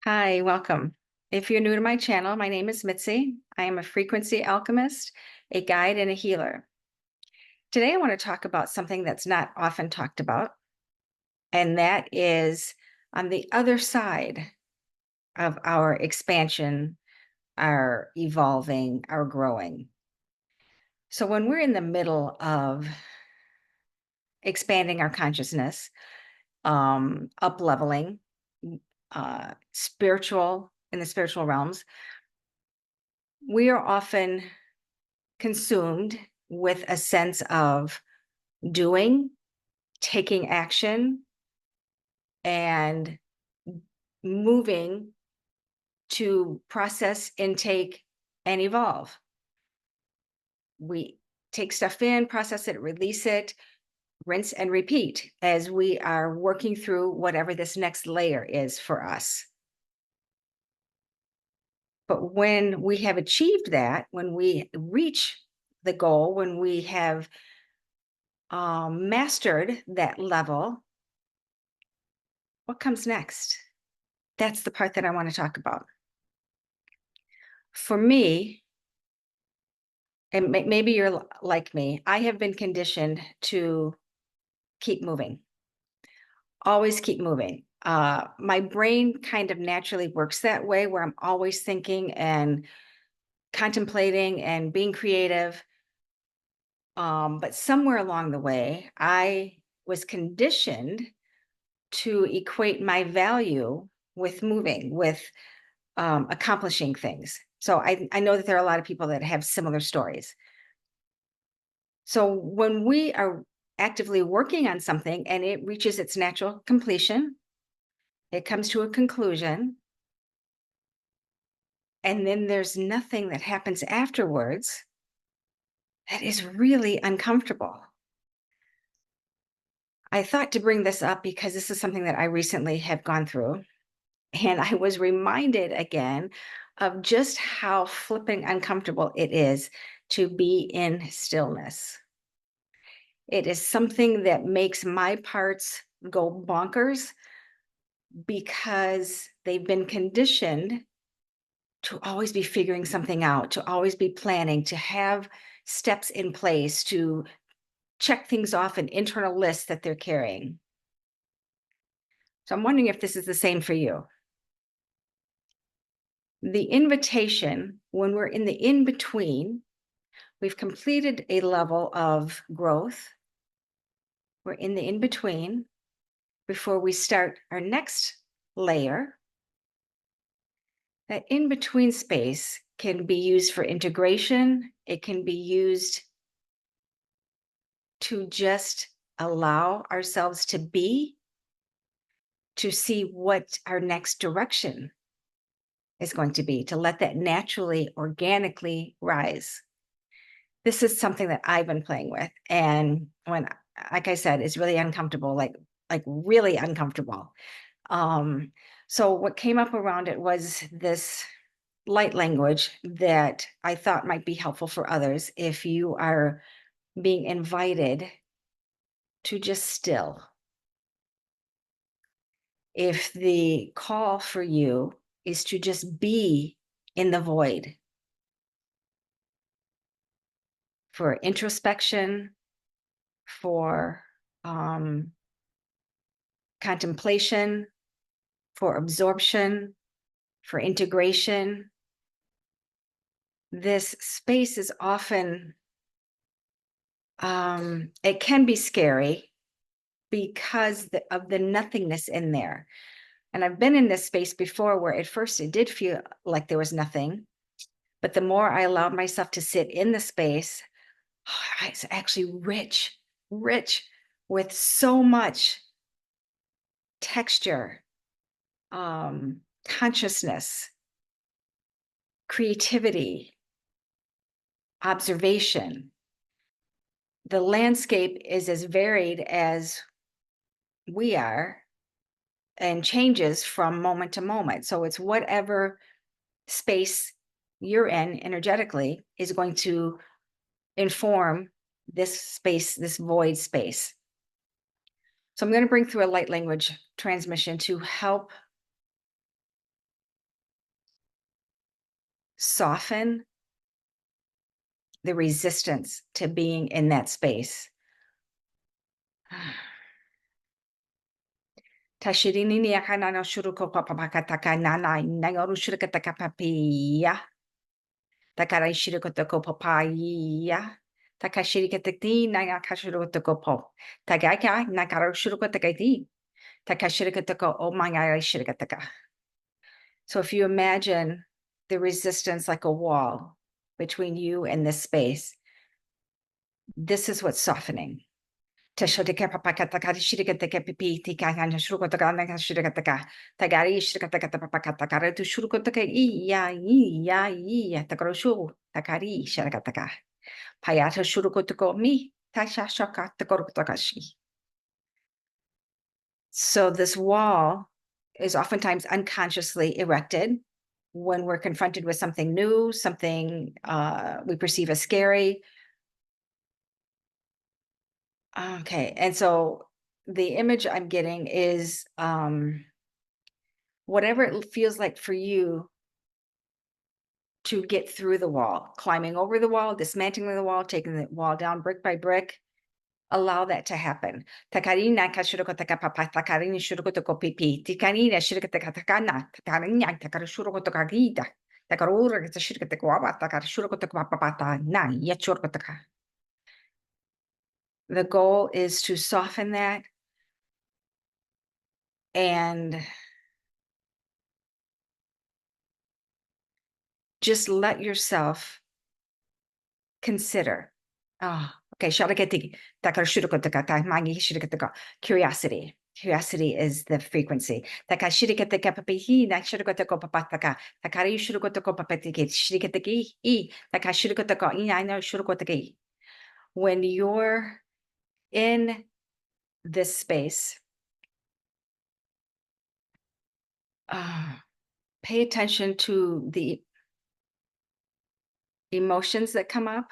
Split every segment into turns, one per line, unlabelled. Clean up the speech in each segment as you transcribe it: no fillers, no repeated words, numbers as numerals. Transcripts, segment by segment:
Hi, welcome. If you're new to my channel, my name is Mitzi. I am a frequency alchemist, a guide, and a healer. Today, I want to talk about something that's not often talked about, and that is on the other side of our expansion, our evolving, our growing. So, when we're in the middle of expanding our consciousness, up leveling, spiritual in the spiritual realms, we are often consumed with a sense of doing, taking action, and moving to process, intake, and evolve. We take stuff in, process it, release it, rinse and repeat as we are working through whatever this next layer is for us. But when we have achieved that, when we reach the goal, when we have mastered that level, what comes next? That's the part that I want to talk about. For me, and maybe you're like me, I have been conditioned to keep moving, always keep moving. My brain kind of naturally works that way, where I'm always thinking and contemplating and being creative. But somewhere along the way, I was conditioned to equate my value with moving, with accomplishing things. So I know that there are a lot of people that have similar stories. So when we are actively working on something and it reaches its natural completion, it comes to a conclusion, and then there's nothing that happens afterwards, that is really uncomfortable. I thought to bring this up because this is something that I recently have gone through, and I was reminded again of just how flipping uncomfortable it is to be in stillness. It is something that makes my parts go bonkers because they've been conditioned to always be figuring something out, to always be planning, to have steps in place, to check things off an internal list that they're carrying. So I'm wondering if this is the same for you. The invitation, when we're in the in between, we've completed a level of growth. We're in the in between before we start our next layer. That in between space can be used for integration. It can be used to just allow ourselves to be, to see what our next direction is going to be, to let that naturally, organically rise. This is something that I've been playing with. And when, like I said, it's really uncomfortable, like really uncomfortable. Um, so what came up around it was this light language that I thought might be helpful for others if you are being invited to just still. If the call for you is to just be in the void for introspection, for um, contemplation, for absorption, for integration, this space is often, it can be scary because of the nothingness in there. And I've been in this space before where at first it did feel like there was nothing. But the more I allowed myself to sit in the space, it's actually rich, rich with so much texture, consciousness, creativity, observation. The landscape is as varied as we are and changes from moment to moment. So it's whatever space you're in energetically is going to inform this space, this void space. So I'm going to bring through a light language transmission to help soften the resistance to being in that space. Tashirini ni akana no shuruko papapakataka nana nayoru shurikataka papia. Takarai shirikotoko papaya. Takashirikataki nayakashurikotoko pop. Tagaka nakaru shurikotakati. Takashirikotoko oh my shirikataka. So if you imagine the resistance like a wall between you and this space, this is what's softening. Tashodika papakataka shirikataka pipi tikana shurikotaka shirikataka. Tagari shirikataka papakataka to shurikotaka iya takaroshu takari shirikataka. Payata shurikotako mi tashashaka takorotakashi. So this wall is oftentimes unconsciously erected when we're confronted with something new, something we perceive as scary. Okay, and so the image I'm getting is whatever it feels like for you to get through the wall, climbing over the wall, dismantling the wall, taking the wall down brick by brick. Allow that to happen. Takarina kashurukotaka papa takarini shurukotoko pipi. Tikarina shirikatakana. Takarinya takarashurukotaka gida. Takarura shirikatakwa takarashurukotaka papata na yachurukotaka. The goal is to soften that and just let yourself consider. Okay, curiosity. Curiosity is the frequency. When you're in this space, pay attention to the emotions that come up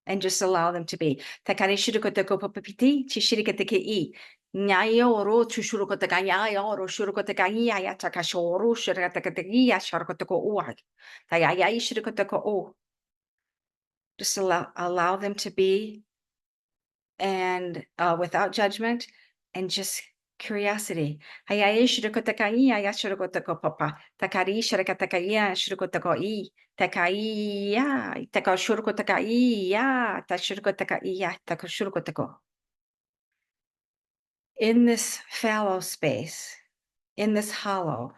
and just allow them to be. Nyayoro chushurukotagayayoro shurukotagaya takashoru shurukotagagia sharukotako uag. Tayayai shurukotako o. Just allow them to be and without judgment and just curiosity. Hayai shurukotagaya shurukotako papa. Takari shurukotagaya shurukotako i. Takaiya takashurukotagaya tashurukotagaya takashurukotako. In this fallow space, in this hollow,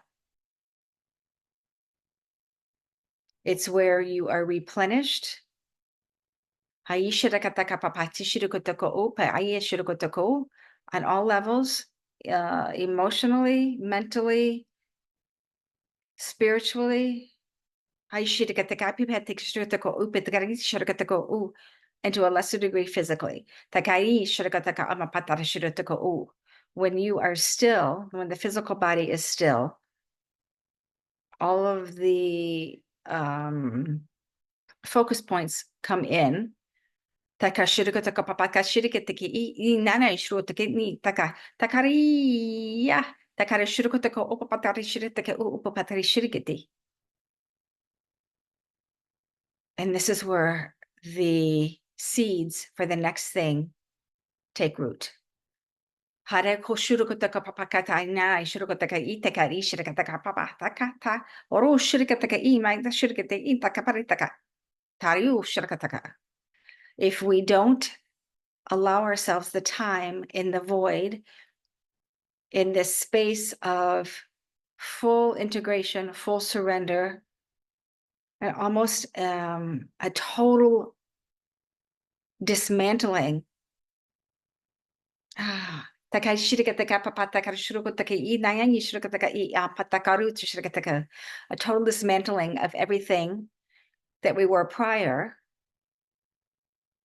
it's where you are replenished. On all levels, emotionally, mentally, spiritually. And to a lesser degree, physically. When you are still, when the physical body is still, all of the focus points come in. And this is where the seeds for the next thing take root. Taru If we don't allow ourselves the time in the void, in this space of full integration, full surrender, and almost a total dismantling. A total dismantling of everything that we were prior.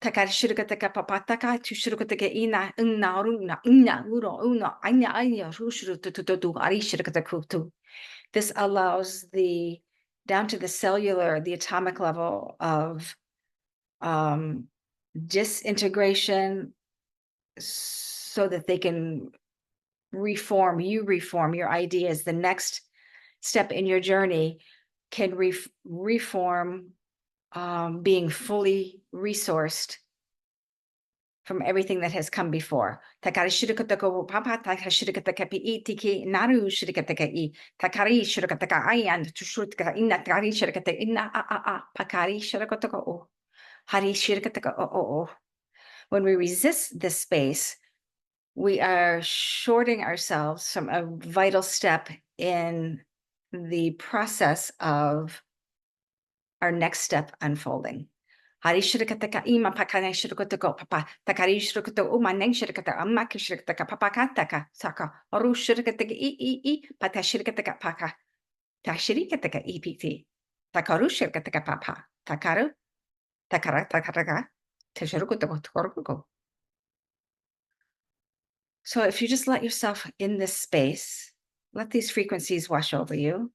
This allows the down to the cellular, the atomic level of disintegration so that they can reform your ideas. The next step in your journey can reform, being fully resourced from everything that has come before. Takari shirikataka papa, takashirikataka pi tiki naru shirikataka I, takari shirikataka ayan, tushurika inna takari shirikata inna a pakari shirikataka o, hari shirikataka o. When we resist this space, we are shorting ourselves from a vital step in the process of our next step unfolding. Hari shirikataka ima pakane shirikatako papa, takari shirikato umaneng shirikata amma shirikataka papa kataka saka, oru shirikataka I, pata shirikataka paka, tashirikataka EPT, takaru shirikataka papa, takaru, takara, tasharukutako. So if you just let yourself in this space, let these frequencies wash over you,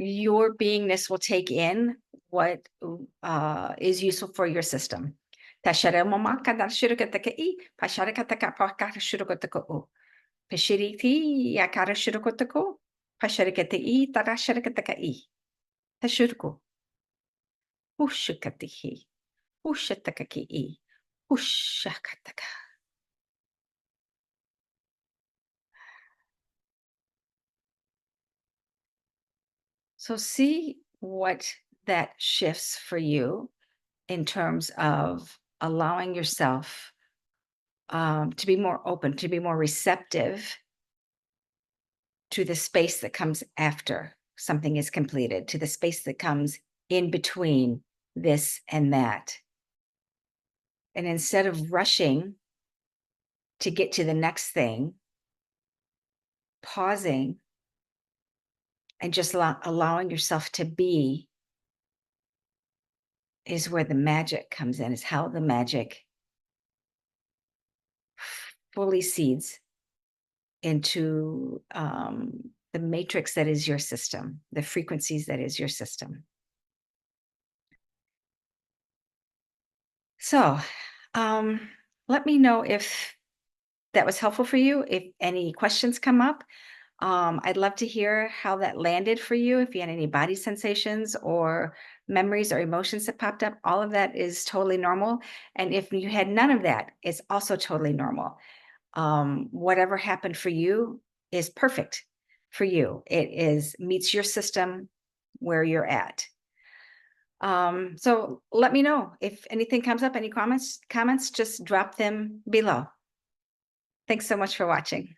your beingness will take in what is useful for your system. Pashiriti yakara shirokotako, pasharikati tarasharakataka tashurko, ushakatihi, ushatakaki, ushakataka. So see what that shifts for you in terms of allowing yourself to be more open, to be more receptive to the space that comes after something is completed, to the space that comes in between this and that. And instead of rushing to get to the next thing, pausing and just allowing yourself to be is where the magic comes in, is how the magic fully seeds into the matrix that is your system, the frequencies that is your system. So let me know if that was helpful for you. If any questions come up, I'd love to hear how that landed for you. If you had any body sensations or memories or emotions that popped up, all of that is totally normal. And if you had none of that, it's also totally normal. Whatever happened for you is perfect for you. It meets your system where you're at. So let me know if anything comes up, any comments, just drop them below. Thanks so much for watching.